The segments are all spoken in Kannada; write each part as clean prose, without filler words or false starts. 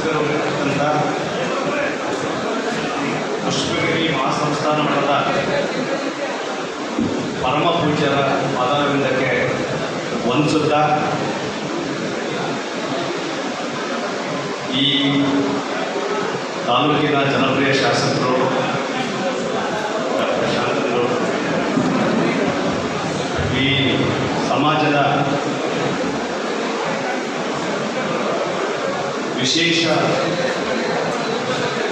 ಉಪಸ್ಥಿತರಿರತಕ್ಕಂಥ ಪುಷ್ಪಗಿರಿ ಮಹಾಸಂಸ್ಥಾನ ಮಠದ ಪರಮ ಪೂಜ್ಯರ ಪಾದಾರವಿಂದಕ್ಕೆ ವಂದಿಸುತ್ತಾ ಈ ತಾಲೂಕಿನ ಜನಪ್ರಿಯ ಶಾಸಕರು ಡಾಕ್ಟರ್ ಶಾಂತರು, ಈ ಸಮಾಜದ ವಿಶೇಷ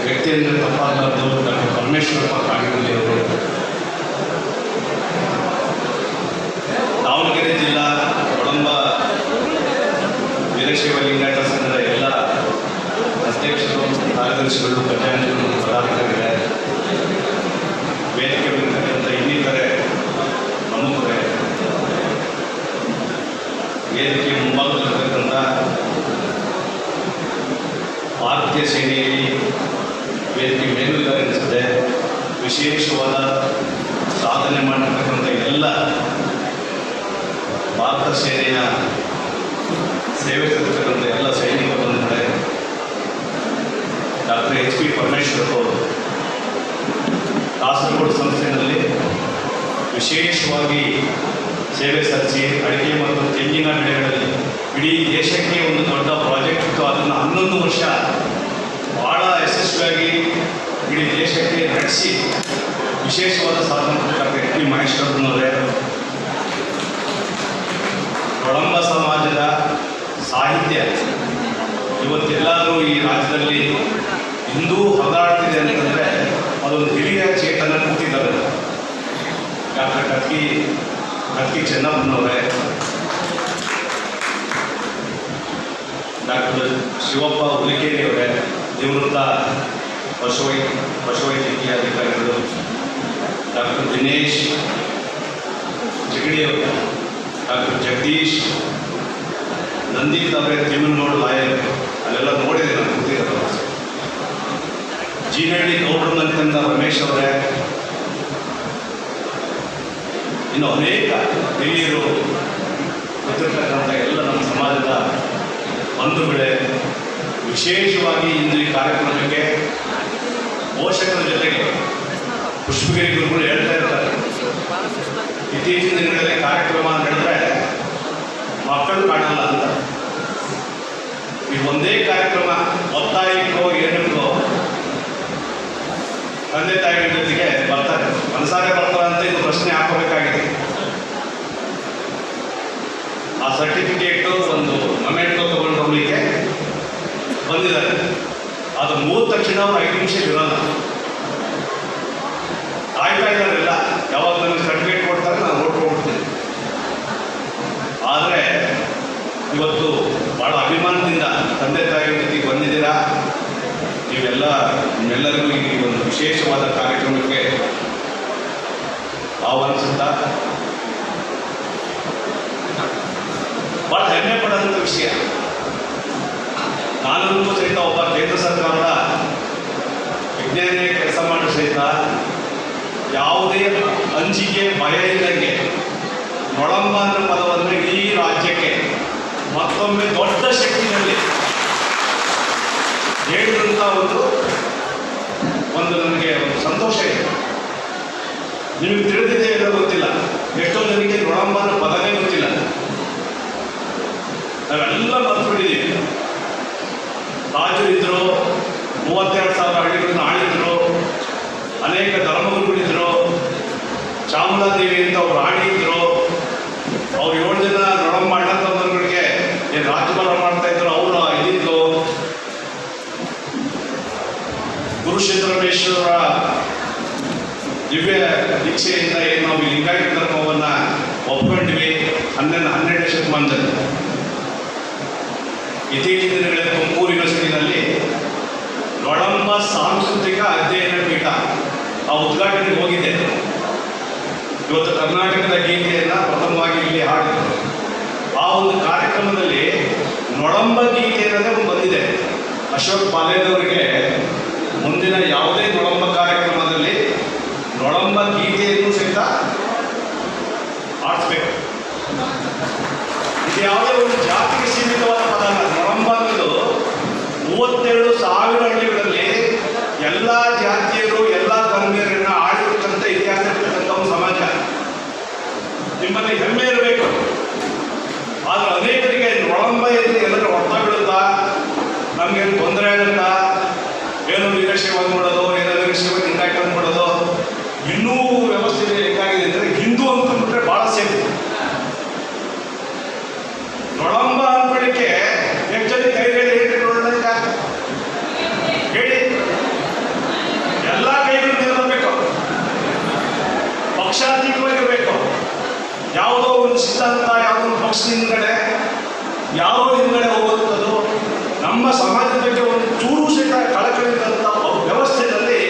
ವ್ಯಕ್ತಿ ಅಂದರೆ ತಪ್ಪಾಗಲಾರದು ಡಾಕ್ಟರ್ ಪರಮೇಶ್ವರಪ್ಪ ಕಾಗಿಮುಲ್ಲಿ ಅವರು, ದಾವಣಗೆರೆ ಜಿಲ್ಲಾ ಕೊಳಂಬ ವೀರಶೈವ ಲಿಂಗಾಯತ ಸಂಘದ ಎಲ್ಲ ಅಧ್ಯಕ್ಷರು, ಕಾರ್ಯದರ್ಶಿಗಳು, ಖಜಾಂಚಿಗಳು, ಪದಾಧಿಕಾರಿಗಳೇ, ವೇದಿಕೆ ಬಂದಿರತಕ್ಕಂಥ ಇನ್ನಿತರೆ ಪ್ರಮುಖರೇ, ವೇದಿಕೆ ಮುಂಭಾಗದಲ್ಲಿರತಕ್ಕಂಥ ಭಾರತೀಯ ಸೇನೆಯಲ್ಲಿ ವೇದಿಕೆ ಮೇಲೂ ಇದ್ದಾರೆ ಅನಿಸುತ್ತೆ, ವಿಶೇಷವಾದ ಸಾಧನೆ ಮಾಡಿರ್ತಕ್ಕಂಥ ಎಲ್ಲ ಭಾರತ ಸೇನೆಯ ಸೇವೆ ಸಲ್ಲಿಸತಕ್ಕಂಥ ಎಲ್ಲ ಸೈನಿಕ ಬಂಧುಗಳೇ, ಡಾಕ್ಟರ್ ಎಚ್ ಪಿ ಪರಮೇಶ್ವರಪ್ಪ ಅವರು ಕಾಸರಗೋಡು ಸಂಸ್ಥೆಯಲ್ಲಿ ವಿಶೇಷವಾಗಿ ಸೇವೆ ಸಲ್ಲಿಸಿ ಅಡಿಕೆ ಮತ್ತು ತೆಂಗಿನ ಬೆಳೆಗಳಲ್ಲಿ ಇಡೀ ದೇಶಕ್ಕೆ ಒಂದು ದೊಡ್ಡ ಪ್ರಾಜೆಕ್ಟ್ ಇತ್ತು. ಅದನ್ನು 11 ವರ್ಷ ಭಾಳ ಯಶಸ್ವಿಯಾಗಿ ಇಡೀ ದೇಶಕ್ಕೆ ನಡೆಸಿ ವಿಶೇಷವಾದ ಸಾಧನೆ ಡಾಕ್ಟರ್ ಎಚ್ ಪಿ ಮಹೇಶ್ವರಪ್ಪನವರೇ, ಕೊಳಂಬ ಸಮಾಜದ ಸಾಹಿತ್ಯ ಇವತ್ತೆಲ್ಲರೂ ಈ ರಾಜ್ಯದಲ್ಲಿ ಹಿಂದೂ ಹೊರದಾಡ್ತಿದೆ ಅಂತಂದರೆ ಅದೊಂದು ಹಿರಿಯ ಚೇತನ ಕೂತಿದ್ದಾರೆ. ಡಾಕ್ಟರ್ ಕತ್ತಿ ಚೆನ್ನಪ್ಪನವರೇ, ಡಾಕ್ಟರ್ ಶಿವಪ್ಪ ಹುಲಿಕೇರಿಯವರೇ, ನಿವೃತ್ತ ಪಶುವೈದ್ಯಕೀಯ ಅಧಿಕಾರಿಗಳು, ಡಾಕ್ಟರ್ ದಿನೇಶ್ ಜಿಗಡಿಯವರು, ಡಾಕ್ಟರ್ ಜಗದೀಶ್, ನಂದಿತ್ ಅವರೇ, ತಿಮ್ಮನೋಡು ಲಾಯರ್, ಅಲ್ಲೆಲ್ಲ ನೋಡಿದೆ ನಾನು ಕೂತಿರೋದು, ಜೀನಹಳ್ಳಿ ಗೌಡ್ರನಂತಂದ ರಮೇಶ್ ಅವರೇ, ಇನ್ನು ಅನೇಕ ಹಿರಿಯರು ಗೊತ್ತಿರ್ತಕ್ಕಂಥ ಎಲ್ಲ ನಮ್ಮ ಸಮಾಜದ ಬಂಧುಗಳೇ, ವಿಶೇಷವಾಗಿ ಇಂದು ಈ ಕಾರ್ಯಕ್ರಮಕ್ಕೆ ಪೋಷಕರ ಜೊತೆಗೆ ಪುಷ್ಪಗಿರಿ ಗುರುಗಳು ಹೇಳ್ತಾ ಇರ್ತಾರೆ, ಇತ್ತೀಚಿನ ದಿನಗಳಲ್ಲಿ ಕಾರ್ಯಕ್ರಮ ನಡೆದರೆ ಮಕ್ಕಳು ಕಾಣಲ್ಲ ಅಂತ. ಈ ಒಂದೇ ಕಾರ್ಯಕ್ರಮ ಒತ್ತಾಯಕ್ಕೋ ಏನಕ್ಕೋ ತಂದೆ ತಾಯಿಗಳ ಜೊತೆಗೆ ಬರ್ತಾರೆ, ಮನಸಾರೆ ಬರ್ತಾರೆ ಅಂತ ಇದು ಪ್ರಶ್ನೆ ಹಾಕೋಬೇಕಾಗಿದೆ. ಆ ಸರ್ಟಿಫಿಕೇಟು ಒಂದು ಮೊಮೆಂಟೋ ತಗೊಂಡು ಹೋಗ್ಲಿಕ್ಕೆ ಬಂದಿದ್ದಾರೆ. ಅದು ಮುಗಿದ ತಕ್ಷಣ ಅವ್ರು 5 ನಿಮಿಷ ಇರೋಲ್ಲ, ಕಾಯ್ತಾ ಇದ್ದಾರೆಲ್ಲ. ಯಾವಾಗ ನನಗೆ ಸರ್ಟಿಫಿಕೇಟ್ ಕೊಡ್ತಾರೆ ನಾನು ಓಡ್ಕೊಂಡ್ಬಿಡ್ತೀನಿ. ಆದರೆ ಇವತ್ತು ಭಾಳ ಅಭಿಮಾನದಿಂದ ತಂದೆ ತಾಯಿಯ ಜೊತೆಗೆ ಬಂದಿದ್ದೀರಾ. ನಿಮ್ಮೆಲ್ಲರಿಗೂ ಈ ಒಂದು ವಿಶೇಷವಾದ ಕಾರ್ಯಕ್ರಮಕ್ಕೆ ಆಹ್ವಾನಿಸುತ್ತಾ ಭಾಳ ಹೆಮ್ಮೆ ಪಡೋಂಥ ವಿಷಯ. ನಾನೂ ಸಹಿತ ಒಬ್ಬ ಕೇಂದ್ರ ಸರ್ಕಾರದ ವಿಜ್ಞಾನಿಯ ಕೆಲಸ ಮಾಡೋ ಸಹಿತ ಯಾವುದೇ ಅಂಜಿಕೆ ಭಯ ಇಲ್ಲಂಗೆ ಕೊಳಂಬ ಅನ್ನೋ ಪದವನ್ನು ಇಡೀ ರಾಜ್ಯಕ್ಕೆ ಮತ್ತೊಮ್ಮೆ ದೊಡ್ಡ ಶಕ್ತಿಯಲ್ಲಿ ಹೇಳಿದಂಥ ಒಂದು ನನಗೆ ಒಂದು ಸಂತೋಷ ಇದೆ. ನಿಮಗೆ ತಿಳಿದಿದೆ ಏನೋ ಗೊತ್ತಿಲ್ಲ, ಎಷ್ಟೋ ಜನರಿಗೆ ಕೊಳಂಬ ಅನ್ನೋ ಪದನೇ ಗೊತ್ತಿಲ್ಲ. ನಾವೆಲ್ಲ ಮರ್ತ್ಬಿಟ್ಟಿದ್ದೀವಿ. ರಾಜರಿದ್ದರು, 32,000 ಹಳ್ಳಿಗಳನ್ನು ಆಳಿದ್ರು, ಅನೇಕ ಧರ್ಮಗುರುಗಳಿದ್ರು, ಚಾಮುಂಡಾದೇವಿ ಅಂತ ಅವ್ರು ರಾಣಿ ಇದ್ರು. ಅವ್ರು 7 ಜನ ನೊಳಂಬ ಅಣ್ಣ ತಮ್ಮಗಳಿಗೆ ಏನು ರಾಜ್ಯಭಾರ ಮಾಡ್ತಾ ಇದ್ರು, ಅವರು ಇದ್ದಿದ್ದು. ಗುರುಸಿದ್ದರಾಮೇಶ್ವರ ದಿವ್ಯ ದೀಕ್ಷೆಯಿಂದ ಏನು ನಾವು ಲಿಂಗಾಯತ ಧರ್ಮವನ್ನು ಒಪ್ಕೊಂಡ್ವಿ 12ನೇ ಶತಮಾನದಲ್ಲಿ. ಇತ್ತೀಚಿನ ದಿನಗಳಲ್ಲಿ ತುಮಕೂರು ಯೂನಿವರ್ಸಿಟಿನಲ್ಲಿ ಕೊಳಂಬ ಸಾಂಸ್ಕೃತಿಕ ಅಧ್ಯಯನ ಪೀಠ ಆ ಉದ್ಘಾಟನೆಗೆ ಹೋಗಿದ್ದೆ. ಇವತ್ತು ಕರ್ನಾಟಕದ ಗೀತೆಯನ್ನು ಪ್ರಥಮವಾಗಿ ಇಲ್ಲಿ ಹಾಡಿದ್ರು. ಆ ಒಂದು ಕಾರ್ಯಕ್ರಮದಲ್ಲಿ ನೊಳಂಬ ಗೀತೆ ಅನ್ನೋದೇ ಬಂದಿದೆ. ಅಶೋಕ್ ಪಾಲೇದವರಿಗೆ ಮುಂದಿನ ಯಾವುದೇ ನೊಳಂಬ ಕಾರ್ಯಕ್ರಮದಲ್ಲಿ ನೊಳಂಬ ಗೀತೆಯನ್ನು ಸಹಿತ ಆಡಿಸ್ಬೇಕು. ಇದು ಯಾವುದೇ ಒಂದು ಜಾತಿಗೆ ಸೀಮಿತವಾದ ಪದ ಅಲ್ಲ. ನೊಳಂಬ ಅನ್ನೋದು 30 32,000 ಹಳ್ಳಿಗಳಲ್ಲಿ ಎಲ್ಲ ಜಾತಿಯರು ಎಲ್ಲ ಧರ್ಮೀಯರನ್ನ ಆಳಿರ್ತಕ್ಕಂಥ ಇತಿಹಾಸ ಇರ್ತಕ್ಕಂಥ ಒಂದು ಸಮಾಜ. ನಿಮ್ಮಲ್ಲಿ ಹೆಮ್ಮೆ ಇರಬೇಕು. ಆದ್ರೆ ಅನೇಕರಿಗೆ ನೊಳಂಬ ಎಲ್ಲಿ ಎಲ್ಲರೂ ಹೊಡ್ತಾ ಬಿಡುತ್ತಾ, ನಮ್ಗೇನು ತೊಂದರೆ ಆಗುತ್ತಾ, ಏನೋ ವೀರಶೈವ ಮಾಡೋದು, ಏನೋ ವೀರಶೈವ ಲಿಂಗಾಯತ ಅಂದ್ಬಿಡೋದು. ಇನ್ನೂ ವ್ಯವಸ್ಥೆ ಹೇಗಾಗಿದೆ ಅಂದರೆ ಹಿಂದೂ ಅಂತಂದ್ಬಿಟ್ರೆ ಭಾಳ ಸೇಫ್. ನೊಳಂಬ ಅಂದ್ಬಿಡಕ್ಕೆ ಎಷ್ಟು ಜನ ಕೈ ಹೇಳಿ ನೋಡೋಣ ಹೇಳಿ. ಎಲ್ಲ ಕೈಗಳು ನಿಲ್ಲಬೇಕು, ಪಕ್ಷಾತೀತವಾಗಿರಬೇಕು. ಯಾವುದೋ ಒಂದು ಸಿದ್ಧಾಂತ, ಯಾವುದೋ ಒಂದು ಪಕ್ಷದ ಹಿಂದ್ಗಡೆ ಯಾವುದೋ ಹಿಂದ್ಗಡೆ ಹೋಗುವಂಥದ್ದು ನಮ್ಮ ಸಮಾಜದ ಬಗ್ಗೆ ಒಂದು ಚೂರು ಸಹಿತ ಕಳಕಳಿದಂಥ ವ್ಯವಸ್ಥೆಯಲ್ಲಿ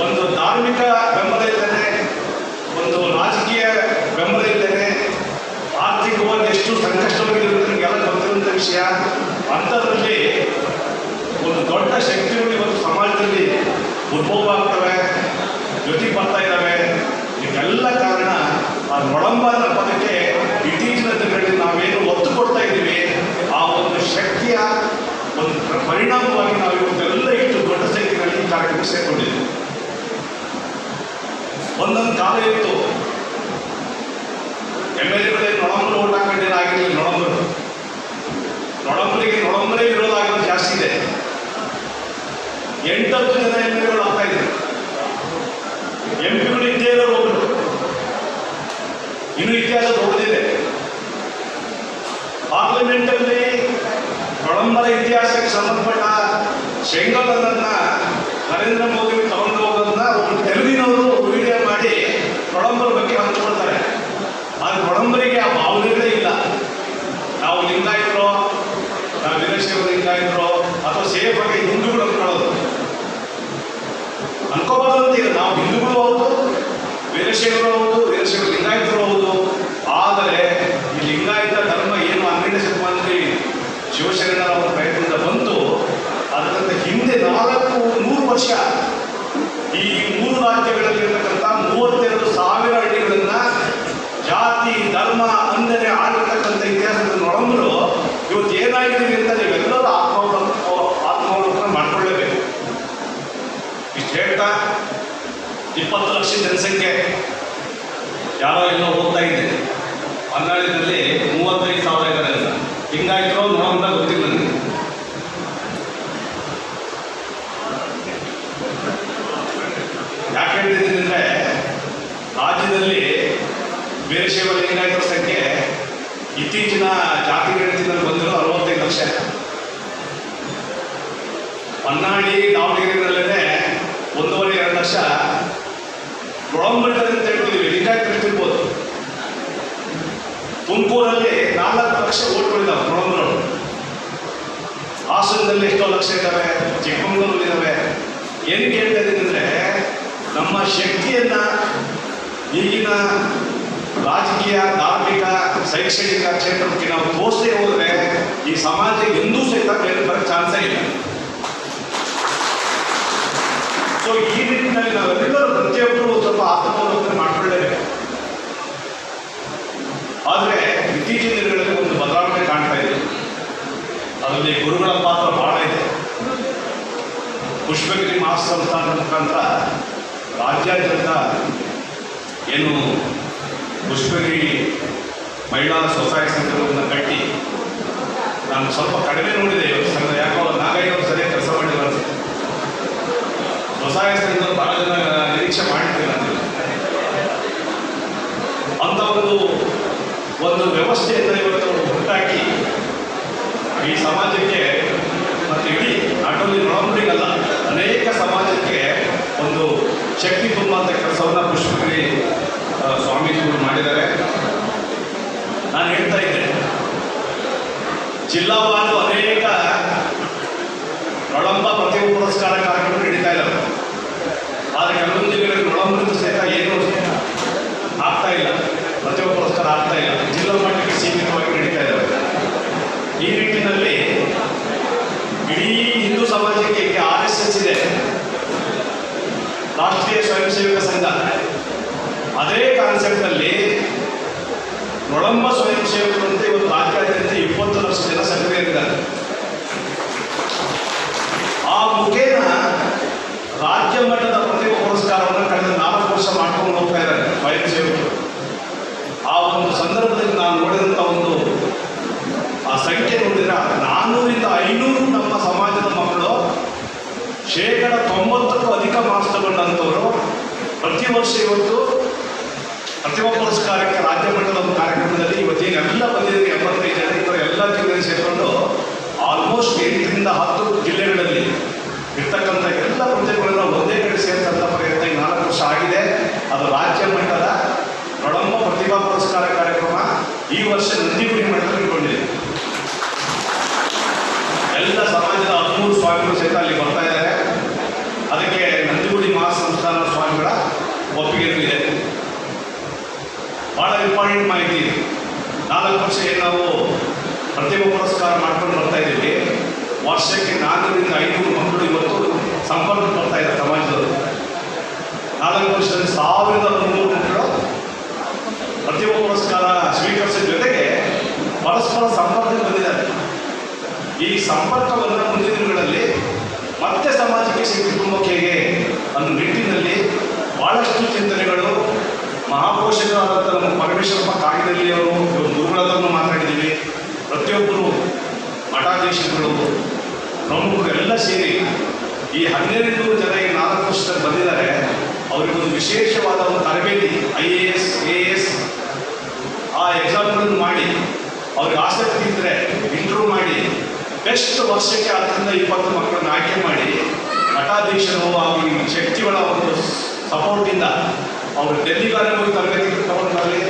ಒಂದು ಧಾರ್ಮಿಕ ಬೆಂಬಲ ಇದ್ದೇನೆ, ಒಂದು ರಾಜಕೀಯ ಬೆಂಬಲ ಇದ್ದೇನೆ, ಆರ್ಥಿಕವಾಗಿ ಎಷ್ಟು ಸಂಕಷ್ಟವಾಗಿರುತ್ತೆ ಎಲ್ಲ ಗೊತ್ತಿರುವಂಥ ವಿಷಯ. ಅಂಥದ್ರಲ್ಲಿ ಒಂದು ದೊಡ್ಡ ಶಕ್ತಿಗಳು ಇವತ್ತು ಸಮಾಜದಲ್ಲಿ ಉದ್ಭವ ಆಗ್ತವೆ, ಜೊತೆಗೆ ಬರ್ತಾ ಇದ್ದಾವೆ. ಇದೆಲ್ಲ ಕಾರಣ ಆ ನೊಳಂಬ ಅನ್ನೋ ಪದಕ್ಕೆ ಇತ್ತೀಚಿನ ದಿನಗಳಲ್ಲಿ ನಾವೇನು ಒತ್ತು ಕೊಡ್ತಾ ಇದ್ದೀವಿ, ಆ ಒಂದು ಶಕ್ತಿಯ ಒಂದು ಪರಿಣಾಮವಾಗಿ ನಾವು ಇವತ್ತೆಲ್ಲ ಇಷ್ಟು ದೊಡ್ಡ ಸಂಖ್ಯೆಯಲ್ಲಿ ಈ ಕಾರ್ಯಕ್ರಮ ಸೇರಿಕೊಂಡಿದ್ದೀವಿ. ಒಂದೊಂದು ಕಾಲ ಇತ್ತು, MLA ನೊಳಂಬರು ಓಟ್ ಹಾಕೊಂಡಿಲ್ಲ, ಆಗಿರಲಿಲ್ಲ. ನೊಳಂಬರಿಗೆ ವಿರೋಧ ಆಗೋದು ಜಾಸ್ತಿ ಇದೆ. 8-10 ಜನ MLA ಆಗ್ತಾ ಇದ್ರು. MP ಇದ್ದೇ ಇರೋರು ಒಬ್ರು. ಇನ್ನೂ ಇತಿಹಾಸ ದೊಡ್ಡದಿದೆ. ಪಾರ್ಲಿಮೆಂಟಲ್ಲಿ ನೊಳಂಬರ ಇತಿಹಾಸಕ್ಕೆ ಸಂಬಂಧಪಟ್ಟ ಶೆಂಗಲನ್ನ ನರೇಂದ್ರ ಮೋದಿ ತಗೊಂಡು ಹೋಗೋದನ್ನ ಒಬ್ಬರು ತೆಲುಗಿನವರು ವಿಡಿಯೋ ಮಾಡಿ ನೊಳಂಬರ ಬಗ್ಗೆ ಹಂಚ್ಕೊಳ್ತಾರೆ. ಆದರೆ ನೊಳಂಬರಿಗೆ ಆ ಭಾವನೆಗಳೇ ಇಲ್ಲ. ನಾವು ಲಿಂಗಾಯತರೋ, ನಾವು ವೀರಶೈವ ಲಿಂಗಾಯತರೋ ಅಥವಾ ಸೇಫ್ ಆಗಿ ಹಿಂದೂಗಳು ಅಂದ್ಕೊಳ್ಳೋದು ಅನ್ಕೋಬಾರ್ದಂತ ಈಗ ನಾವು ಹಿಂದೂಗಳು ಹೌದು, ವೀರಶೈವರು ಹೌದು, ವೀರಶೈವ ಲಿಂಗಾಯತರು ಹೌದು. ಆದರೆ ಈ ಲಿಂಗಾಯತ ಧರ್ಮ ಏನು 12ನೇ ಶತಮಾನದಲ್ಲಿ ಶಿವಶರಣರ ಅವರ ಪ್ರಯತ್ನದಿಂದ ಬಂತು, ಅದಕ್ಕಿಂತ ಹಿಂದೆ 400 ವರ್ಷ ಈ 3 ರಾಜ್ಯಗಳಲ್ಲಿರ್ತಕ್ಕಂಥ 32,000 ಹಳ್ಳಿಗಳನ್ನ ಜಾತಿ ಧರ್ಮ ಅಂದರೆ ಆಡಿರ್ತಕ್ಕಂಥ ಇತಿಹಾಸದ ನೊಳಂಬರು ಇವತ್ತು ಏನಾಗಿದ್ದೀವಿ ಅಂತ ನೀವೆಲ್ಲರೂ ಆತ್ಮಾವಲೋಕನ ಮಾಡ್ಕೊಳ್ಳೇಬೇಕು. ಇಷ್ಟು ಹೇಳ್ತಾ 20 ಲಕ್ಷ ಜನಸಂಖ್ಯೆ ಯಾರೋ ಎಲ್ಲೋ ಹೋಗ್ತಾ ಇದ್ದೆ, ಹೊನ್ನಾಳಿನಲ್ಲಿ 35,000 ಇದ್ದಾರೆ ಅಂತ. ಹಿಂಗಾಗಿರೋ ನೊಳಂಬ ಗೊತ್ತಿಲ್ಲ ನನಗೆ. ಯಾಕೆ ಹೇಳ್ತಿದ್ದೀನಿ ಅಂದರೆ ರಾಜ್ಯದಲ್ಲಿ ವೀರಶೈವ ಲಿಂಗಾಯತರ ಸಂಖ್ಯೆ ಇತ್ತೀಚಿನ ಜಾತಿ ಗಣತಿನಲ್ಲಿ ಬಂದಿರೋ 65 ಲಕ್ಷ. ಹೊನ್ನಾಳಿ ದಾವಣಗೆರೆಯಲ್ಲೇ 1.5-2 ಲಕ್ಷ ನೊಳಂಬರಿದ್ದಾರೆ ಅಂತ ಹೇಳ್ತಿದ್ದೀವಿ, ಲಿಂಗಾಯತರು ಇರ್ತಿರ್ಬೋದು. ತುಮಕೂರಲ್ಲಿ 4 ಲಕ್ಷ ಓಟ್ಗಳಿದ್ದಾವೆ ನೊಳಂಬರವರು. ಹಾಸನದಲ್ಲಿ ಎಷ್ಟೋ ಲಕ್ಷ ಇದ್ದಾವೆ, ಚಿಕ್ಕಮಗಳೂರು ಇದ್ದಾವೆ. ಏನು ಕೇಳ್ತಾ ಇದ್ದೀನಿ ಅಂದರೆ ನಮ್ಮ ಶಕ್ತಿಯನ್ನ ಈಗಿನ ರಾಜಕೀಯ, ಧಾರ್ಮಿಕ, ಶೈಕ್ಷಣಿಕ ಕ್ಷೇತ್ರಕ್ಕೆ ನಾವು ತೋರಿಸದೆ ಹೋದರೆ ಈ ಸಮಾಜ ಎಂದೂ ಸಹಿತ ಮೇಲೆ ಬರೋಕ್ಕೆ ಚಾನ್ಸೇ ಇಲ್ಲ. ಸೊ ಈ ನಿಟ್ಟಿನಲ್ಲಿ ನಾವೆಲ್ಲರೂ ಪ್ರತಿಯೊಬ್ಬರು ಸ್ವಲ್ಪ ಆತ್ಮಾವಲೋಕನ ಮಾಡಿಕೊಳ್ಳೇಬೇಕು. ಆದರೆ ಇತ್ತೀಚಿನ ದಿನಗಳಲ್ಲಿ ಒಂದು ಬದಲಾವಣೆ ಕಾಣ್ತಾ ಇದೆ. ಅದರಲ್ಲಿ ಗುರುಗಳ ಪಾತ್ರ ಬಹಳ ಇದೆ. ಪುಷ್ಪಗಿರಿ ಮಹಾಸಂಸ್ಥಾನದ ಮುಖಾಂತರ ರಾಜ್ಯಾದ್ಯಂತ ಏನು ಪುಷ್ಪಗಿರಿ ಮಹಿಳಾ ಸ್ವಸಹಾಯ ಸಂಘಗಳನ್ನು ಕಟ್ಟಿ, ನಾನು ಸ್ವಲ್ಪ ಕಡಿಮೆ ನೋಡಿದೆ ಸಂಘ, ಯಾಕೋ ನಾಗಯ್ಯವರು ಸರಿಯಾಗಿ ಕೆಲಸ ಮಾಡಿದ್ರು ಅನ್ಸುತ್ತೆ. ಸ್ವಸಹಾಯ ಸಂಘದಲ್ಲಿ ಭಾಳ ಜನ ನಿರೀಕ್ಷೆ ಮಾಡಿರ್ತೀನಿ ನಾನು. ಅಂತ ಒಂದು ವ್ಯವಸ್ಥೆಯನ್ನು ಇವತ್ತು ಹುಟ್ಟಾಕಿ ಈ ಸಮಾಜಕ್ಕೆ ಮತ್ತು ಇಡೀ ನಾಟ್ ಓನ್ಲಿ ನೊಳಂಬರಿಗಲ್ಲ, ಅನೇಕ ಸಮಾಜಕ್ಕೆ ಒಂದು ಶಕ್ತಿ ತುಂಬುವಂಥ ಕೆಲಸವನ್ನು ಪುಷ್ಪಗಿರಿ ಸ್ವಾಮೀಜಿಗಳು ಮಾಡಿದ್ದಾರೆ. ನಾನು ಹೇಳ್ತಾ ಇದ್ದೆ, ಜಿಲ್ಲಾವಾರು ಅನೇಕ ನೊಳಂಬ ಪ್ರತಿಭಾ ಪುರಸ್ಕಾರ ಕಾರ್ಯಕ್ರಮ ನಡೀತಾ ಇದ್ದಾವೆ. ಆದರೆ ಕೆಲವೊಂದು ಜಿಲ್ಲೆಗಳಲ್ಲಿ ನೊಳಂಬರಿಗೂ ಸಹಿತ ಏನೂ ಆಗ್ತಾ ಇಲ್ಲ, ಪ್ರತಿಭಾ ಪುರಸ್ಕಾರ ಆಗ್ತಾ ಇಲ್ಲ, ಜಿಲ್ಲಾ ಮಟ್ಟಕ್ಕೆ ಸೀಮಿತವಾಗಿ ನಡೀತಾ ಇದ್ದಾವೆ. ಈ ನಿಟ್ಟಿನಲ್ಲಿ ಇಡೀ ಹಿಂದೂ ಸಮಾಜಕ್ಕೆ ಈಗ RSS ಇದೆ, ರಾಷ್ಟ್ರೀಯ ಸ್ವಯಂ ಸೇವಕ ಸಂಘ. ಅದೇ ಕಾನ್ಸೆಪ್ಟ್ನಲ್ಲಿ ನೊಳಂಬ ಸ್ವಯಂ ಸೇವಕರು ಅಂತ ಇವತ್ತು ರಾಜ್ಯಾದ್ಯಂತ 20 ಲಕ್ಷ ಜನ ಸಕ್ರಿಯರಿದ್ದಾರೆ. ಮಟ್ಟದ ಪ್ರತಿಭಾ ಪುರಸ್ಕಾರವನ್ನು ಕಳೆದ 4 ವರ್ಷ ಮಾಡ್ಕೊಂಡು ಹೋಗ್ತಾ ಇದ್ದಾರೆ ಸ್ವಯಂ ಸೇವಕರು. ಆ ಒಂದು ಸಂದರ್ಭದಲ್ಲಿ ನಾನು ನೋಡಿದಂಥ ಒಂದು ಆ ಸಂಖ್ಯೆ ನೋಡಿದ್ರೆ 400ರಿಂದ 500 ನಮ್ಮ ಸಮಾಜದ ಮಕ್ಕಳು 90%ಕ್ಕೂ ಅಧಿಕ ಮಾರ್ಕ್ಸ್ ತಗೊಂಡಂಥವರು ಪ್ರತಿ ವರ್ಷ ಇವತ್ತು ಪ್ರತಿಭಾ ಪುರಸ್ಕಾರಕ್ಕೆ ರಾಜ್ಯ ಮಟ್ಟದ ಒಂದು ಕಾರ್ಯಕ್ರಮದಲ್ಲಿ ಇವತ್ತೇನು ಎಲ್ಲ ಬಂದಿದ್ದಾರೆ 75 ಜನ ಇವರ ಎಲ್ಲ ಜಿಲ್ಲೆಯಲ್ಲಿ ಸೇರಿಕೊಂಡು ಆಲ್ಮೋಸ್ಟ್ 8ರಿಂದ 10 ಜಿಲ್ಲೆಗಳಲ್ಲಿ ಇರ್ತಕ್ಕಂಥ ಎಲ್ಲ ಪ್ರತಿಭೆಗಳನ್ನ ಒಂದೇ ಕಡೆ ಸೇರಿಸಂಥ ಪ್ರಯತ್ನ 4 ವರ್ಷ ಆಗಿದೆ. ಅದು ರಾಜ್ಯ ಮಟ್ಟದ ಪ್ರಥಮ ಪ್ರತಿಭಾ ಪುರಸ್ಕಾರ ಕಾರ್ಯಕ್ರಮ ಈ ವರ್ಷ ನಂದಿಗುಡಿ ಮಟ್ಟದಲ್ಲಿ ಇಟ್ಕೊಂಡಿದೆ. ಎಲ್ಲ ಸಮಾಜದ 13 ಸ್ವಾಮಿಗಳು ಸಹಿತ ಅಲ್ಲಿ ಬರ್ತಾ ಇದ್ದಾರೆ. ಅದಕ್ಕೆ ನಂದಿಗುಡಿ ಮಹಾಸಂಸ್ಥಾನ ಸ್ವಾಮಿಗಳ ಒಪ್ಪಿಗೆ ಇದೆ. ಭಾಳ ಇಂಪಾರ್ಟೆಂಟ್ ಮಾಹಿತಿ ಇದೆ. 4 ವರ್ಷ ಏನು ನಾವು ಪ್ರತಿಭಾ ಪುರಸ್ಕಾರ ಮಾಡ್ಕೊಂಡು ಬರ್ತಾ ಇದ್ದೀವಿ. ವರ್ಷಕ್ಕೆ 400ರಿಂದ 500 ಮಕ್ಕಳು ಇವತ್ತು ಸಂಪರ್ಕಕ್ಕೆ ಬರ್ತಾ ಇದ್ದಾರೆ ಸಮಾಜದವರು. 4 ವರ್ಷದಲ್ಲಿ 1300 ಮಕ್ಕಳು ಪ್ರತಿಭಾ ಪುರಸ್ಕಾರ ಸ್ವೀಕರಿಸಿದ ಜೊತೆಗೆ ಪರಸ್ಪರ ಸಂಪರ್ಕಕ್ಕೆ ಬಂದಿದ್ದಾರೆ. ಈ ಸಂಪರ್ಕವನ್ನು ಮುಂದಿನ ದಿನಗಳಲ್ಲಿ ಮತ್ತೆ ಸಮಾಜಕ್ಕೆ ಶಕ್ತಿ ತುಂಬಕ್ಕೆ ಹೇಗೆ ಅನ್ನೋ ನಿಟ್ಟಿನಲ್ಲಿ ಭಾಳಷ್ಟು ಚಿಂತನೆಗಳು ಮಹಾಪೋಷಕರಾದಂಥ ನಮ್ಮ ಪರಮೇಶ್ವರಪ್ಪ ಕಾಗಿದಲ್ಲಿ ಅವರು ಗುರುಗಳ ಹತ್ರನೂ ಮಾತಾಡಿದ್ದೀವಿ. ಪ್ರತಿಯೊಬ್ಬರು ಮಠಾಧೀಶಗಳು ಪ್ರಮುಖರು ಎಲ್ಲ ಸೇರಿ ಈ 12 ಜನ ಈ 4 ವರ್ಷದಲ್ಲಿ ಬಂದಿದ್ದಾರೆ. ಅವರಿಗೊಂದು ವಿಶೇಷವಾದ ಒಂದು ತರಬೇತಿ IAS AS ಆ ಎಕ್ಸಾಮ್ಗಳನ್ನು ಮಾಡಿ ಅವ್ರಿಗೆ ಆಸಕ್ತಿ ಇದ್ದರೆ ಇಂಟರ್ವ್ಯೂ ಮಾಡಿ ಬೆಸ್ಟ್ ವರ್ಷಕ್ಕೆ 10ರಿಂದ 20 ಮಕ್ಕಳನ್ನು ಆಯ್ಕೆ ಮಾಡಿ ಮಠಾಧೀಶರು ಹಾಗೂ ಶಕ್ತಿಗಳ ಒಂದು ಸಪೋರ್ಟಿಂದ ಅವರು ಡೆಲ್ಲಿಗಾರೆ ಹೋಗಿ ತರಬೇತಿ ತಗೊಂಡು ಬರಲಿ,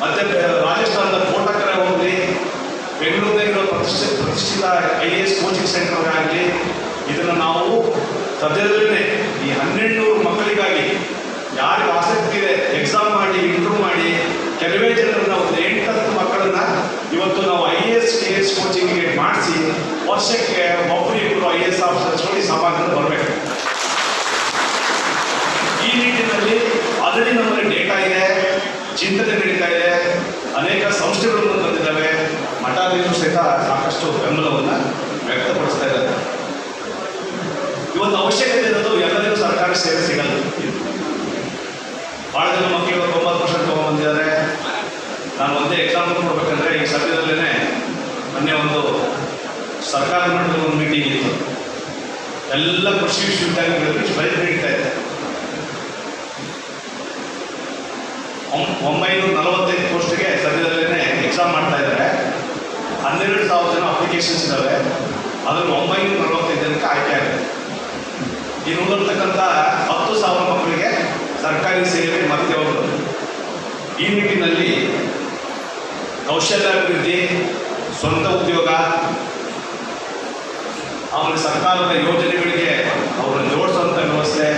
ಮತ್ತು ರಾಜಸ್ಥಾನದ ಕೋಟಕರ ಹೋಗಲಿ, ಬೆಂಗಳೂರಿನಲ್ಲಿರೋ ಪ್ರತಿಷ್ಠಿತ IAS ಕೋಚಿಂಗ್ ಸೆಂಟರ್ ಆಗಲಿ, ಇದನ್ನು ನಾವು ಸದ್ಯದಲ್ಲೇ ಈ 1200 ಮಕ್ಕಳಿಗಾಗಿ ಯಾರಿಗೆ ಆಸಕ್ತಿ ಇದೆ ಎಕ್ಸಾಮ್ ಮಾಡಿ ಇಂಟರ್ವ್ಯೂ ಮಾಡಿ ಕೆಲವೇ ಜನರನ್ನ ಒಂದು 8-10 ಮಕ್ಕಳನ್ನ ಇವತ್ತು ನಾವು IAS KS ಕೋಚಿಂಗ್ಗೆ ಮಾಡಿಸಿ ವರ್ಷಕ್ಕೆ ಒಬ್ಬರು IAS ಆಫೀಸರ್ಸ್ಗಳು ಈ ಸಮಾಜದಲ್ಲಿ ಬರಬೇಕು. ಈ ನಿಟ್ಟಿನಲ್ಲಿ ಆಲ್ರೆಡಿ ನಮ್ಮಲ್ಲಿ ಡೇಟಾ ಇದೆ, ಚಿಂತನೆ ನಡೀತಾ ಇದೆ, ಅನೇಕ ಸಂಸ್ಥೆಗಳನ್ನು ಬಂದಿದ್ದಾವೆ. ಮಠಾಧೀಶರು ಸಹಿತ ಸಾಕಷ್ಟು ಬೆಂಬಲವನ್ನು ವ್ಯಕ್ತಪಡಿಸ್ತಾ ಇದ್ದಾರೆ. ಇವತ್ತು ಅವಶ್ಯಕತೆ ಇರೋದು ಎಲ್ಲರಿಗೂ ಸರ್ಕಾರಿ ಸೇವೆ ಸಿಗಲ್ಲ. ಭಾಳ ಜನ ಮಕ್ಕಳು 90% ತೊಗೊಂಡ್ಬಂದಿದ್ದಾರೆ. ನಾನು ಒಂದೇ ಎಕ್ಸಾಂಪಲ್ ಕೊಡ್ಬೇಕಂದ್ರೆ ಈ ಸದ್ಯದಲ್ಲೇ ಮೊನ್ನೆ ಒಂದು ಸರ್ಕಾರದ ಮಟ್ಟದ ಒಂದು ಮೀಟಿಂಗ್ ಇತ್ತು. ಎಲ್ಲ ಕೃಷಿ ವಿಶ್ವವಿದ್ಯಾಲಯಗಳಲ್ಲಿ ಸ್ಟ್ರೈಕ್ ನಡೀತಾ ಇದೆ. 945 ಪೋಸ್ಟ್ಗೆ ಸದ್ಯದಲ್ಲೇ ಎಕ್ಸಾಮ್ ಮಾಡ್ತಾ ಇದ್ದಾರೆ. 12,000 ಜನ ಅಪ್ಲಿಕೇಶನ್ಸ್ ಇದ್ದಾವೆ. ಅದರಲ್ಲಿ 945 ಜನಕ್ಕೆ ಆಯ್ಕೆ ಆಗಿದೆ. ಈ ಉಳಿದಿರ್ತಕ್ಕಂಥ 10,000 ಮಕ್ಕಳಿಗೆ ಸರ್ಕಾರಿ ಸೇವೆ ಮತ್ತೆ ಹೋಗೋದು. ಈ ನಿಟ್ಟಿನಲ್ಲಿ ಕೌಶಲ್ಯಾಭಿವೃದ್ಧಿ, ಸ್ವಂತ ಉದ್ಯೋಗ, ಆಮೇಲೆ ಸರ್ಕಾರದ ಯೋಜನೆಗಳಿಗೆ ಅವರನ್ನು ಜೋಡಿಸುವಂಥ ವ್ಯವಸ್ಥೆ,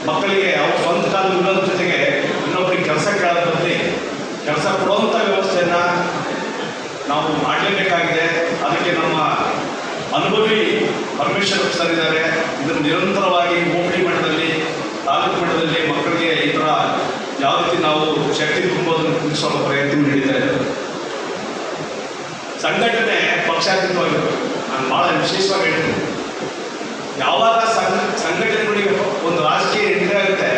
ಮಕ್ಕಳಿಗೆ ಅವ್ರ ಸ್ವಂತ ಕಾಲ ಇರೋದ್ರ ಜೊತೆಗೆ ಇನ್ನೊಬ್ಬರಿಗೆ ಕೆಲಸ ಕೇಳೋದ್ರ ಬದಲಿ ಕೆಲಸ ಕೊಡುವಂಥ ವ್ಯವಸ್ಥೆಯನ್ನು ನಾವು ಮಾಡಲೇಬೇಕಾಗಿದೆ. ಅದಕ್ಕೆ ನಮ್ಮ ಅನುಭವಿ ಪರಮೇಶ್ವರಪ್ಪ ಸರ್ ಇದ್ದಾರೆ. ಇದನ್ನು ನಿರಂತರವಾಗಿ ಹೋಬಳಿ ಮಟ್ಟದಲ್ಲಿ, ತಾಲೂಕು ಮಟ್ಟದಲ್ಲಿ ಮಕ್ಕಳಿಗೆ ಈ ಥರ ಯಾವ ರೀತಿ ನಾವು ಶಕ್ತಿ ತುಂಬೋದನ್ನು ತಿಳಿಸೋ ಪ್ರಯತ್ನ ನಡೀತಾ ಇದೆ. ಸಂಘಟನೆ ಪಕ್ಷಾತೀತವಾಗಿರಬೇಕು. ನಾನು ಭಾಳ ವಿಶೇಷವಾಗಿ ಹೇಳ್ತೀನಿ, ಯಾವಾಗ ಸಂಘಟನೆಗಳಿಗೆ ಒಂದು ರಾಜಕೀಯ ಎಂಟ್ರಿ ಆಗುತ್ತೆ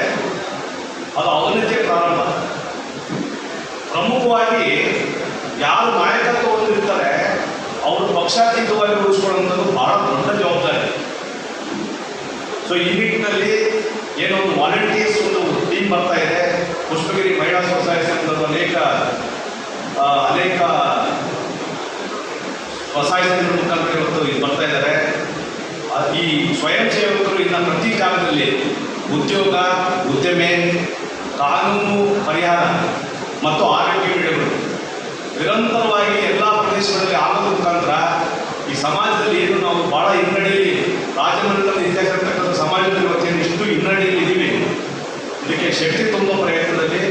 ಅದು ಅವನತಿಯ ಪ್ರಾರಂಭ. ಪ್ರಮುಖವಾಗಿ ಯಾರು ನಾಯಕತ್ವ ಹೊಂದಿರ್ತಾರೆ ಅವರು ಪಕ್ಷಾತೀತವಾಗಿ ಉಳಿಸ್ಕೊಳ್ಳುವಂಥದ್ದು ಭಾಳ ದೊಡ್ಡ ಜವಾಬ್ದಾರಿ. ಸೊ ಈ ನಿಟ್ಟಿನಲ್ಲಿ ಏನೋ ಒಂದು ವಾಲಂಟಿಯರ್ಸ್ ಒಂದು ಟೀಮ್ ಬರ್ತಾ ಇದೆ. ಪುಷ್ಪಗಿರಿ ಮಹಿಳಾ ಸ್ವಸಹಾಯ ಸಂಘದ ಅನೇಕ ಸ್ವಸಹಾಯ ಸಂಘದ ಮುಖಾಂತರ ಇವತ್ತು ಇದು ಬರ್ತಾ ಇದ್ದಾರೆ. ಈ ಸ್ವಯಂ ಸೇವಕರು ಇನ್ನು ಪ್ರತಿ ಕಾಲದಲ್ಲಿ ಉದ್ಯೋಗ, ಉದ್ಯಮೆ, ಕಾನೂನು ಪರಿಹಾರ ಮತ್ತು ಆರೋಗ್ಯ ನೀಡುವುದು ನಿರಂತರವಾಗಿ ಎಲ್ಲ ಪ್ರದೇಶಗಳಲ್ಲಿ ಆಗೋದ್ರ ಮುಖಾಂತರ ಈ ಸಮಾಜದಲ್ಲಿ ಏನು ನಾವು ಭಾಳ ಹಿನ್ನಡೆಯಲ್ಲಿ ರಾಜಮಂಡಲದಲ್ಲಿ ಇತಿಹಾಸ ಇರ್ತಕ್ಕಂಥ ಸಮಾಜದಲ್ಲಿ ಇವತ್ತೇನು ಇಷ್ಟು ಹಿನ್ನಡೆಯಲ್ಲಿ ಇದ್ದೀವಿ, ಇದಕ್ಕೆ ಶಕ್ತಿ ತುಂಬುವ ಪ್ರಯತ್ನದಲ್ಲಿ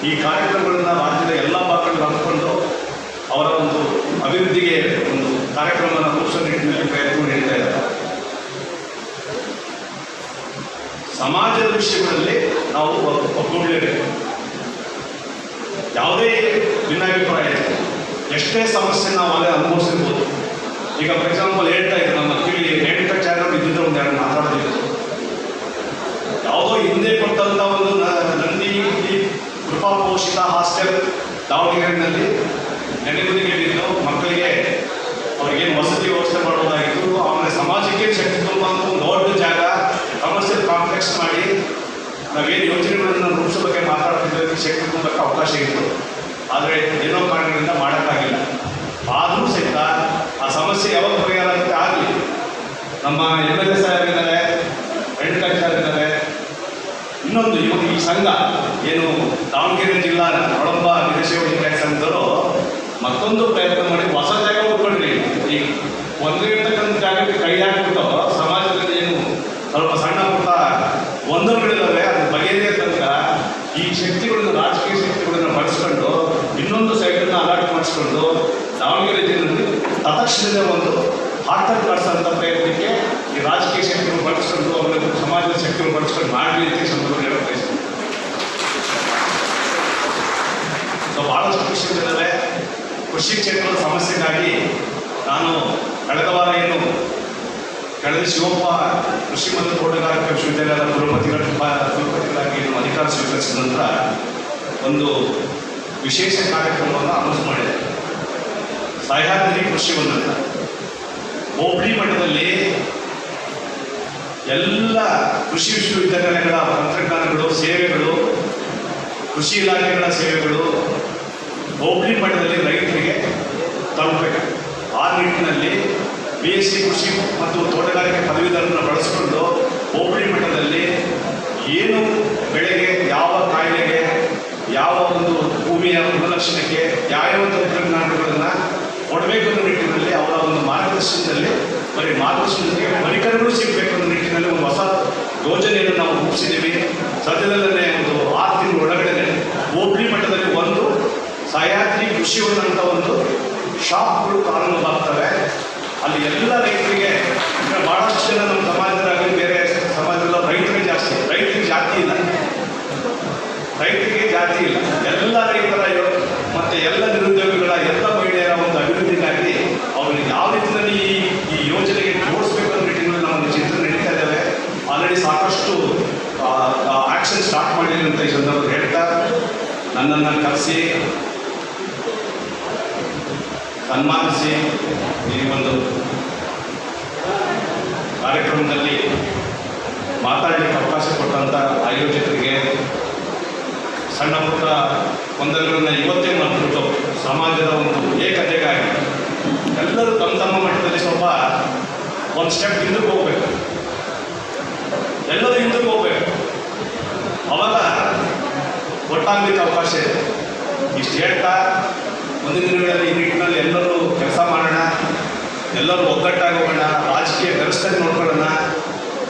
ಈ ಕಾರ್ಯಕ್ರಮಗಳನ್ನು ರಾಜ್ಯದ ಎಲ್ಲ ಭಾಗಗಳಲ್ಲಿ ಹಮ್ಮಿಕೊಂಡು ಅವರ ಒಂದು ಅಭಿವೃದ್ಧಿಗೆ ಒಂದು ಕಾರ್ಯಕ್ರಮವನ್ನು ರೂಪಿಸುವ ನಿಟ್ಟಿನಲ್ಲಿ ಪ್ರಯತ್ನ ನೀಡ್ತಾ ಇದ್ದಾರೆ. ಸಮಾಜದ ವಿಷಯಗಳಲ್ಲಿ ನಾವು ಒಗ್ಗೂಡಲೇಬೇಕು. ಯಾವುದೇ ಭಿನ್ನಾಭಿಪ್ರಾಯ ಇದೆ, ಎಷ್ಟೇ ಸಮಸ್ಯೆ ನಾವು ಅಲ್ಲೇ ಅನುಭವಿಸಿರ್ಬೋದು. ಈಗ ಫಾರ್ ಎಕ್ಸಾಂಪಲ್ ಹೇಳ್ತಾ ಇದ್ರು ನಮ್ಮ ಕಿವಿ ರೇಣುಕಾ ಚಾನಲ್ ಇದ್ದಿದ್ದು ಒಂದೆರಡು ಮಾತಾಡೋದಿತ್ತು. ದಾವಣಗೆರೆಯಲ್ಲಿ ನೆನೆಗುದಿಗೆ ಬಿದ್ದು ಮಕ್ಕಳಿಗೆ ಅವ್ರಿಗೇನು ವಸತಿ ವ್ಯವಸ್ಥೆ ಮಾಡೋದಾಗಿತ್ತು. ಆಮೇಲೆ ಸಮಾಜಕ್ಕೆ ಶಕ್ತಿ ತುಂಬುವಂಥ ಒಂದು ದೊಡ್ಡ ಜಾಗ ಕಮರ್ಷಿಯಲ್ ಕಾಂಪ್ಲೆಕ್ಸ್ ಮಾಡಿ ನಾವೇನು ಯೋಜನೆಗಳನ್ನು ರೂಪಿಸೋ ಬಗ್ಗೆ ಮಾತಾಡ್ತಿದ್ದಕ್ಕೆ ಶಕ್ತಿ ತುಂಬಕ್ಕೆ ಅವಕಾಶ ಇತ್ತು. ಆದರೆ ಏನೋ ಕಾರಣಗಳಿಂದ ಮಾಡೋಕ್ಕಾಗಿಲ್ಲ. ಆದರೂ ಸಹಿತ ಆ ಸಮಸ್ಯೆ ಯಾವಾಗ ಪರಿಹಾರ ಆಗುತ್ತೆ ಆಗಲಿ. ನಮ್ಮ MLA ಸಾಹೇಬರಿದ್ದಾರೆ, ಹೆಣ್ಕಟ್ಟಿದ್ದಾರೆ. ಇನ್ನೊಂದು ಇವಾಗ ಈ ಸಂಘ ಏನು ದಾವಣಗೆರೆ ಜಿಲ್ಲಾ ಒಳಂಬ ನಿರಶಿವಳಿಕೆ ಸಂಘದವರು ಮತ್ತೊಂದು ಪ್ರಯತ್ನ ಮಾಡಿ ಹೊಸ ಜಾಗ ಉಟ್ಕೊಂಡ್ರಿ. ಈಗ ಒಂದಿರ್ತಕ್ಕಂಥ ಜಾಗಕ್ಕೆ ಕೈ ಹಾಕ್ಬಿಟ್ಟು ಸಮಾಜದಲ್ಲಿ ಏನು ಸ್ವಲ್ಪ ಸಣ್ಣ ಪುಟ್ಟ ಒಂದೊಂದುಗಳಿದ್ದಾವೆ ಅದು ಬಗೆಹರಿಯ ತನಕ ಈ ಶಕ್ತಿಗಳನ್ನು, ರಾಜಕೀಯ ಶಕ್ತಿಗಳನ್ನು ಬಳಸ್ಕೊಂಡು ಇನ್ನೊಂದು ಸೈಡನ್ನು ಅಲಾಟ್ ಮಾಡಿಸ್ಕೊಂಡು ದಾವಣಗೆರೆ ಜಿಲ್ಲೆಯಲ್ಲಿ ತತ್ಕ್ಷಣದ ಒಂದು ಆತಂಕ ಮಾಡಿಸೋಂಥ ಪ್ರಯತ್ನಕ್ಕೆ ಈ ರಾಜಕೀಯ ಶಕ್ತಿಗಳು ಬಳಸ್ಕೊಂಡು ಆಮೇಲೆ ಸಮಾಜದ ಶಕ್ತಿಗಳು ಬಳಸ್ಕೊಂಡು ಮಾಡಲಿ ಅಂತ ಸಂದರ್ಭ ಹೇಳೋ ಬಯಸ್ತೀನಿ. ಸೊ ಭಾಳಷ್ಟು ವಿಷಯಗಳಿದ್ದಾವೆ. ಕೃಷಿ ಕ್ಷೇತ್ರದ ಸಮಸ್ಯೆಗಾಗಿ ನಾನು ಕಳೆದ ವಾರ ಕಳೆದ ಶಿವಪ್ಪ ಕೃಷಿ ಮತ್ತು ತೋಟಗಾರಿಕಾ ವಿಶ್ವವಿದ್ಯಾಲಯದ ಕುಲಪತಿಗಳಾಗಿ ಅಧಿಕಾರ ಸ್ವೀಕರಿಸಿದ ನಂತರ ಒಂದು ವಿಶೇಷ ಕಾರ್ಯಕ್ರಮವನ್ನು ಅನೌನ್ಸ್ ಮಾಡಿದೆ. ಸಹ್ಯಾದ್ರಿ ಕೃಷಿ ಹೊಂಡ ಹೋಬಳಿ ಮಟ್ಟದಲ್ಲಿ ಎಲ್ಲ ಕೃಷಿ ವಿಶ್ವವಿದ್ಯಾಲಯಗಳ ತಂತ್ರಜ್ಞಾನಗಳು, ಸೇವೆಗಳು, ಕೃಷಿ ಇಲಾಖೆಗಳ ಸೇವೆಗಳು ಹೋಬಳಿ ಮಟ್ಟದಲ್ಲಿ ರೈತರಿಗೆ ತಲುಪಬೇಕು. ಆ ನಿಟ್ಟಿನಲ್ಲಿ BSc ಕೃಷಿ ಮತ್ತು ತೋಟಗಾರಿಕೆ ಪದವೀಧರರನ್ನು ಬಳಸಿಕೊಂಡು ಹೋಬಳಿ ಮಟ್ಟದಲ್ಲಿ ಏನು ಬೆಳೆಗೆ, ಯಾವ ಕಾಯಿಲೆಗೆ, ಯಾವ ಒಂದು ಭೂಮಿಯ ಗುಣಲಕ್ಷಣಕ್ಕೆ ಯಾವ ತಂತ್ರಜ್ಞಾನಗಳನ್ನು ಕೊಡಬೇಕು ಅನ್ನೋ ನಿಟ್ಟಿನಲ್ಲಿ ಅವರ ಒಂದು ಮಾರ್ಗದರ್ಶನದಲ್ಲಿ ಮಾರ್ಗದರ್ಶನಕ್ಕೆ ಪರಿಕರಗಳು ಸಿಗಬೇಕು ಅನ್ನೋ ನಿಟ್ಟಿನಲ್ಲಿ ಒಂದು ಹೊಸ ಯೋಜನೆಯನ್ನು ನಾವು ರೂಪಿಸಿದ್ದೀವಿ. ಸದ್ಯದಲ್ಲೇ ಒಂದು 6 ತಿಂಗಳ ಒಳಗಡೆ ಹೋಬಳಿ ಮಟ್ಟದಲ್ಲಿ ಒಂದು ಸಹ್ಯಾದ್ರಿ ಕೃಷಿ ಹೊಂಡ ಒಂದು ಶಾಪ್ಗಳು ಪ್ರಾರಂಭವಾಗ್ತವೆ. ಅಲ್ಲಿ ಎಲ್ಲ ರೈತರಿಗೆ, ಭಾಳಷ್ಟು ಜನ ನಮ್ಮ ಸಮಾಜದಾಗಲಿ ಬೇರೆ ಸಮಾಜದಲ್ಲ ರೈತರಿಗೆ ಜಾಸ್ತಿ, ರೈತರಿಗೆ ಜಾತಿ ಇಲ್ಲ, ಎಲ್ಲ ರೈತರ ಮತ್ತು ಎಲ್ಲ ನಿರುದ್ಯೋಗಿಗಳ, ಎಲ್ಲ ಮಹಿಳೆಯರ ಒಂದು ಅಭಿವೃದ್ಧಿಗಾಗಿ ಅವ್ರಿಗೆ ಯಾವ ರೀತಿಯಲ್ಲಿ ಈ ಯೋಜನೆಗೆ ಜೋಡಿಸ್ಬೇಕು ಅನ್ನೋ ನಿಟ್ಟಿನಲ್ಲಿ ನಾವು ಚಿಂತನೆ ನಡೀತಾ ಇದ್ದೇವೆ. ಆಲ್ರೆಡಿ ಸಾಕಷ್ಟು ಆ್ಯಕ್ಷನ್ ಸ್ಟಾರ್ಟ್ ಮಾಡಿದ್ದೀವಿ ಅಂತ ಈ ಸಂದರ್ಭದಲ್ಲಿ ಹೇಳ್ತಾ, ನನ್ನನ್ನು ಕರೆಸಿ ಸನ್ಮಾನಿಸಿ ಈ ಒಂದು ಕಾರ್ಯಕ್ರಮದಲ್ಲಿ ಮಾತಾಡಲಿಕ್ಕೆ ಅವಕಾಶ ಕೊಟ್ಟಂಥ ಆಯೋಜಕರಿಗೆ, ಸಣ್ಣ ಪುಟ್ಟ ಗೊಂದಲಗಳನ್ನು ಇವತ್ತೇ ಮಾಡಿಬಿಟ್ಟು ಸಮಾಜದ ಒಂದು ಏಕತೆಗಾಗಿ ಎಲ್ಲರೂ ತಮ್ಮ ಮಟ್ಟದಲ್ಲಿ ಸ್ವಲ್ಪ ಒಂದು ಸ್ಟೆಪ್ ಹಿಂದಕ್ಕೆ ಹೋಗ್ಬೇಕು, ಎಲ್ಲರೂ ಹಿಂದಕ್ಕೆ ಹೋಗ್ಬೇಕು. ಅವಾಗ ಒಟ್ಟಾಗಲಿಕ್ಕೆ ಅವಕಾಶ ಇದೆ. ಇಷ್ಟು ಹೇಳ್ತಾ ಮುಂದಿನ ದಿನಗಳಲ್ಲಿ ಈ ನಿಟ್ಟಿನಲ್ಲಿ ಎಲ್ಲರೂ ಕೆಲಸ ಮಾಡೋಣ, ಎಲ್ಲರೂ ಒಗ್ಗಟ್ಟಾಗಿ ಹೋಗೋಣ, ರಾಜಕೀಯ ವ್ಯವಸ್ಥೆ ನೋಡ್ಕೊಳ್ಳೋಣ.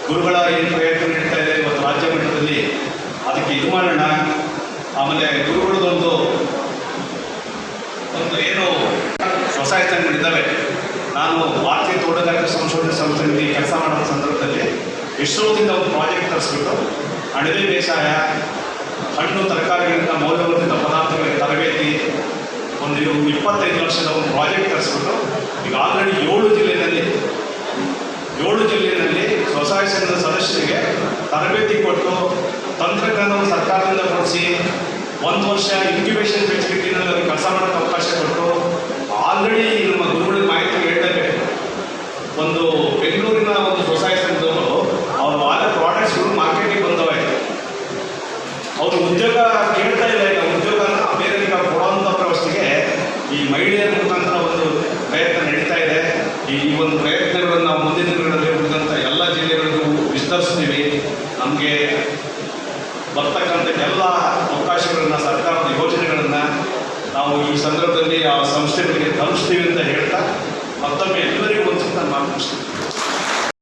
ಗುರುಗಳ ಏನು ಪ್ರಯತ್ನ ನಡೀತಾ ಇದೆ ಇವತ್ತು ರಾಜ್ಯ ಮಟ್ಟದಲ್ಲಿ, ಅದಕ್ಕೆ ಇದು ಮಾಡೋಣ. ಆಮೇಲೆ ಗುರುಗಳದೊಂದು ಏನು ಸ್ವಸಹಾಯ ಸಂಘಗಳಿದ್ದಾವೆ. ನಾನು ಭಾರತೀಯ ತೋಟಗಾರಿಕಾ ಸಂಶೋಧನಾ ಸಂಸ್ಥೆಯಲ್ಲಿ ಕೆಲಸ ಮಾಡೋ ಸಂದರ್ಭದಲ್ಲಿ ಇಸ್ರೋದಿಂದ ಒಂದು ಪ್ರಾಜೆಕ್ಟ್ ತರಿಸ್ಬಿಟ್ಟು ಅಣಬೆ ಬೇಸಾಯ, ಹಣ್ಣು ತರಕಾರಿಗಳಿಂದ ಮೌಲ್ಯವರ್ಧಿತ ಪದಾರ್ಥಗಳಿಗೆ ತರಬೇತಿ ಒಂದು 25 ಲಕ್ಷದ ಒಂದು ಪ್ರಾಜೆಕ್ಟ್ ತರಿಸ್ಬಿಟ್ಟು ಈಗ ಆಲ್ರೆಡಿ 7 ಜಿಲ್ಲೆಯಲ್ಲಿ ಸ್ವಸಹಾಯ ಸಂಘದ ಸದಸ್ಯರಿಗೆ ತರಬೇತಿ ಕೊಟ್ಟು ತಂತ್ರಜ್ಞಾನವನ್ನು ಸರ್ಕಾರದಿಂದ ಕೊಡಿಸಿ 1 ವರ್ಷ ಇನ್ಕ್ಯುಬೇಷನ್ ಫೆಸಿಲಿಟಿನಲ್ಲಿ ಅವ್ರಿಗೆ ಕೆಲಸ ಮಾಡೋಕ್ಕೆ ಅವಕಾಶ ಕೊಟ್ಟು ಆಲ್ರೆಡಿ ನಮ್ಮ ಗುರುಗಳ ಮಾಹಿತಿ ಹೇಳಬೇಕು. ಒಂದು ಬೆಂಗಳೂರಿನ ಒಂದು ಸ್ವಸಹಾಯ ಸಂಘದವರು ಅವರು ಆದ ಪ್ರಾಡಕ್ಟ್ಸ್ಗಳು ಮಾರ್ಕೆಟಿಗೆ ಬಂದವೆ. ಅವರು ಉದ್ಯೋಗ ಕೇಳ್ತಾ ಇಲ್ಲ, ಈಗ ಉದ್ಯೋಗನ ಬೇರೆಯವರಿಗೆ ಕೊಡುವಂಥ ವ್ಯವಸ್ಥೆಗೆ ಈ ಮಹಿಳೆಯರ ಮುಖಾಂತರ ಒಂದು ಪ್ರಯತ್ನ ನಡೀತಾ ಇದೆ. ಈ ಒಂದು ಪ್ರಯತ್ನಗಳನ್ನು ನಾವು ಮುಂದಿನ ದಿನಗಳಲ್ಲಿ ಉಳಿದಂಥ ಎಲ್ಲ ಜಿಲ್ಲೆಗಳಿಗೂ ವಿಸ್ತರಿಸ್ತೀವಿ. ನಮಗೆ ಬರ್ತಕ್ಕಂಥ ಎಲ್ಲ ಅವಕಾಶಗಳನ್ನು, ಸರ್ಕಾರದ ಯೋಜನೆಗಳನ್ನು ನಾವು ಈ ಸಂದರ್ಭದಲ್ಲಿ ಆ ಸಂಸ್ಥೆಗಳಿಗೆ ತಲುಪಿಸ್ತೀವಿ ಅಂತ ಹೇಳ್ತಾ ಮತ್ತೊಮ್ಮೆ ಎಲ್ಲರಿಗೂ ಒಂದು ನಾನು ಮಾತು